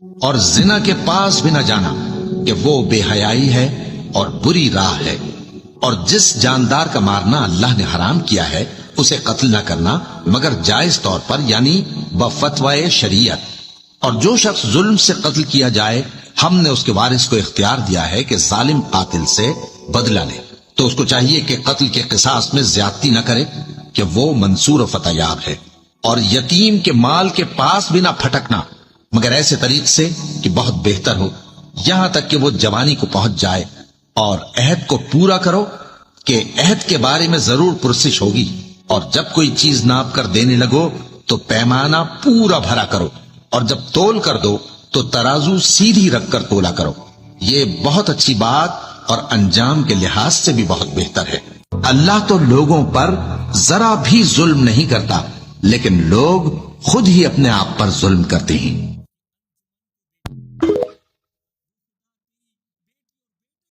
اور زنا کے پاس بھی نہ جانا کہ وہ بے حیائی ہے اور بری راہ ہے، اور جس جاندار کا مارنا اللہ نے حرام کیا ہے اسے قتل نہ کرنا مگر جائز طور پر، یعنی بفتوائے شریعت۔ اور جو شخص ظلم سے قتل کیا جائے ہم نے اس کے وارث کو اختیار دیا ہے کہ ظالم قاتل سے بدلہ لے، تو اس کو چاہیے کہ قتل کے قصاص میں زیادتی نہ کرے کہ وہ منصور و فتح یاب ہے، اور یتیم کے مال کے پاس بھی نہ پھٹکنا مگر ایسے طریق سے کہ بہت بہتر ہو، یہاں تک کہ وہ جوانی کو پہنچ جائے، اور عہد کو پورا کرو کہ عہد کے بارے میں ضرور پرسش ہوگی، اور جب کوئی چیز ناپ کر دینے لگو تو پیمانہ پورا بھرا کرو، اور جب تول کر دو تو ترازو سیدھی رکھ کر تولا کرو، یہ بہت اچھی بات اور انجام کے لحاظ سے بھی بہت بہتر ہے۔ اللہ تو لوگوں پر ذرا بھی ظلم نہیں کرتا، لیکن لوگ خود ہی اپنے آپ پر ظلم کرتے ہیں۔